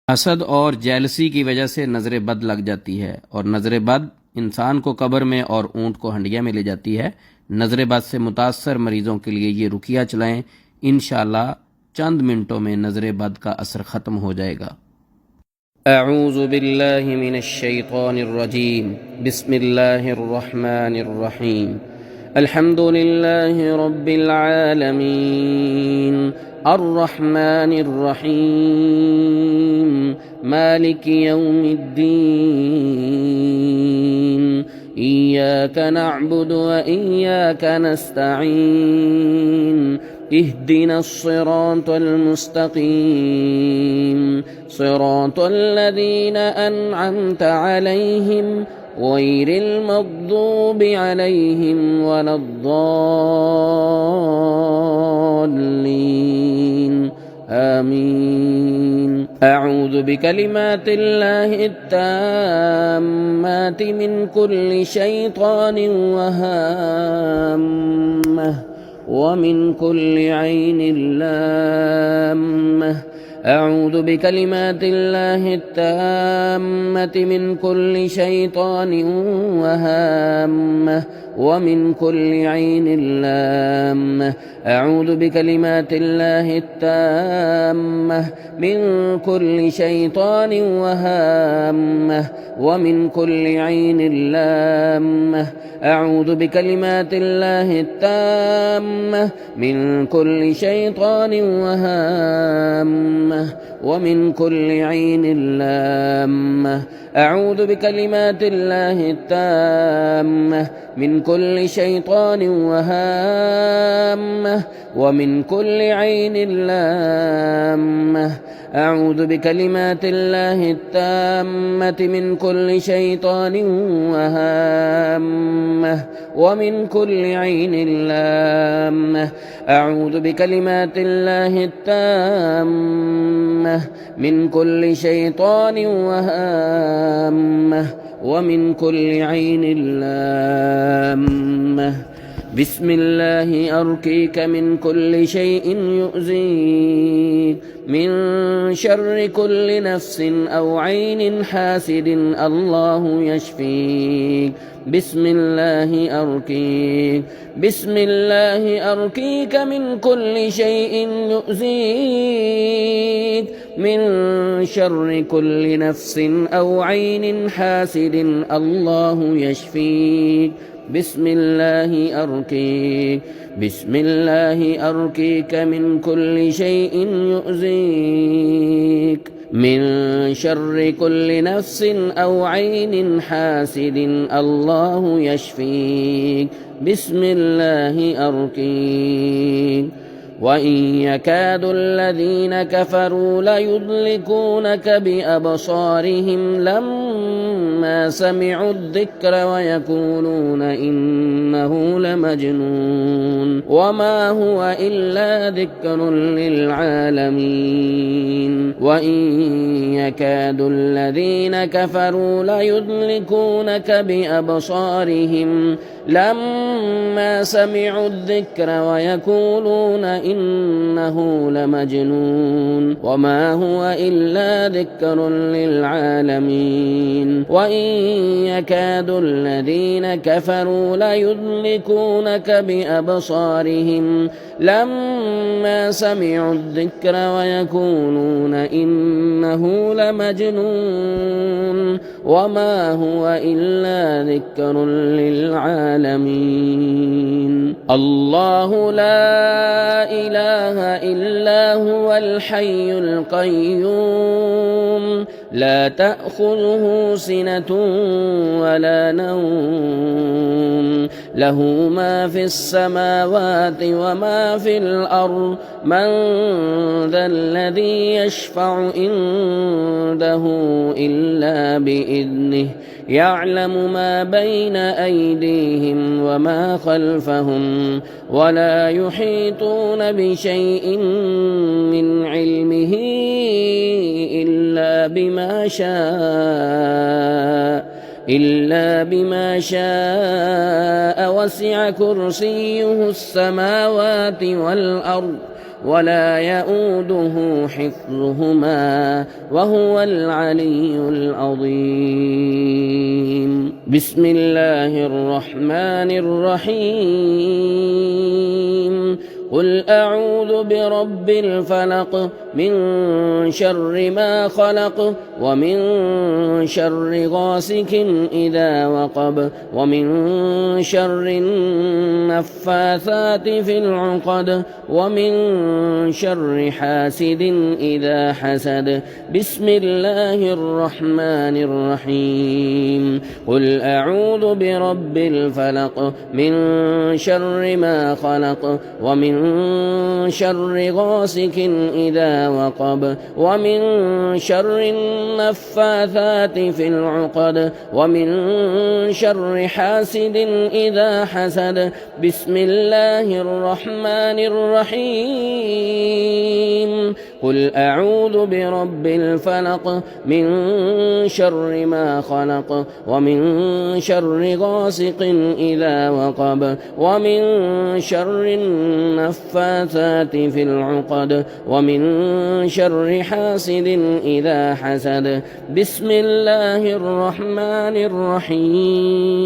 हसद और जेलसी की वजह से नज़र बद लग जाती है और नज़र बद इंसान को कब्र में और ऊँट को हंडिया में ले जाती है। नज़र बद से मुतासर मरीज़ों के लिए ये रुकिया चलाएं, इंशाअल्लाह चंद मिनटों में नज़र बद का असर ख़त्म हो जाएगा। अऊज़ु बिल्लाहि मिनश शैतानिर रजीम, बिस्मिल्लाहिर रहमानिर रहीम, अल्हम्दुलिल्लाहि रब्बिल आलमीन, अर्रहमानिर रहीम, मालिकि यौमिद्दीन, इय्याक नअबुदु व इय्याक नस्तईन, इहदिनस सिरातल मुस्तकीम, सिरातल लज़ीना अनअमत अलैहिम गैरिल मग़दूबि अलैहिम वलद्दाल्लीन, आमीन। अऊज़ु बिकलिमातिल्लाहि त्ताम्माति मिन कुल्लि शैतानिन व हाम्मह वमिन कुल्लि ऐनिन लाम्मह। अऊज़ु बिकलिमातिल्लाहि त्ताम्माति मिन कुल्लि शैतानिन व हाम्मह वमिन कुल्लि ऐनिन लाम्मह। अऊज़ु बिकलिमातिल्लाहि त्ताम्माह मिन कुल्लि शैतानिन व हाम्मह वमिन कुल्लि ऐनिन लाम्मह। अऊज़ु बिकलिमातिल्लाहि त्ताम्माह मिन कुल्लि शैतानिन व हाम्मह वमिन कुल्लि ऐनिन लाम्मह। अऊज़ु बिकलिमातिल्लाहि त्ताम्माह मिन कुल्लि शैतानिन व हाम्मह वमिन कुल्लि ऐनिन लाम्मह। अऊज़ु बिकलिमातिल्लाहि त्ताम्माति मिन कुल्लि शैतानिन व हाम्मह वमिन कुल्लि ऐनिन लाम्मह। अऊज़ु बिकलिमातिल्लाहि त्ताम्माह मिन कुल्लि शैतानिन व हाम्मह वमिन कुल्लि ऐनिन लाम्मह। बिस्मिल्लाहि अर्कीक मिन कुल्लि शैइन युज़ीक मिन शर्रि कुल्लि नफ्सिन औ ऐनिन हासिदिन अल्लाहु यश्फीक। बिस्मिल्लाहि अर्कीक मिन कुल्लि शैइन युज़ीक मिन शर्रि कुल्लि नफ्सिन औ ऐनिन हासिदिन अल्लाहु यश्फीक। बिस्मिल्लाहि अर्कीक मिन कुल्लि शैइन युज़ीक मिन शर्रि कुल्लि नफ्सिन औ ऐनिन हासिदिन अल्लाहु यश्फीक। बिस्मिल्लाहि अर्कीक। वइन यकादु الذين كفروا ليضلكونك بأبصارهم لما سمعوا الذكر ويقولون إنه لمجنون وما هو إلا ذكر للعالمين. وإن يكاد الذين كفروا ليضلكونك بأبصارهم لما سمعوا الذكر ويقولون إنه لمجنون وما هو إلا ذكر للعالمين. وإن يكاد الذين كفروا ليدلكونك بأبصارهم لما سمعوا الذكر ويقولون إنه لمجنون وما هو إلا ذكر للعالمين. الله لا إله إلا هو الحي القيوم لا تأخذه سنة ولا نوم له ما في السماوات وما في الأرض من ذا الذي يشفع عنده إلا بإذنه يعلم ما بين أيديهم وما خلفهم ولا يحيطون بشيء من علمه إلا بما شاء وسع كرسيه السماوات والأرض ولا يؤوده حفظهما وهو العلي العظيم. بسم الله الرحمن الرحيم. قل أعوذ برب الفلق من شر ما خلق ومن شر غاسق إذا وقب ومن شر النفاثات في العقد ومن شر حاسد إذا حسد. بسم الله الرحمن الرحيم. قل أعوذ برب الفلق من شر ما خلق ومن شر غاسق إذا وقب ومن شر النفاثات في العقد ومن شر حاسد إذا حسد. بسم الله الرحمن الرحيم. قل أعوذ برب الفلق من شر ما خلق ومن شر غاسق إذا وقب ومن شر النفاثات في العقد ومن شر حاسد إذا حسد. بسم الله الرحمن الرحيم.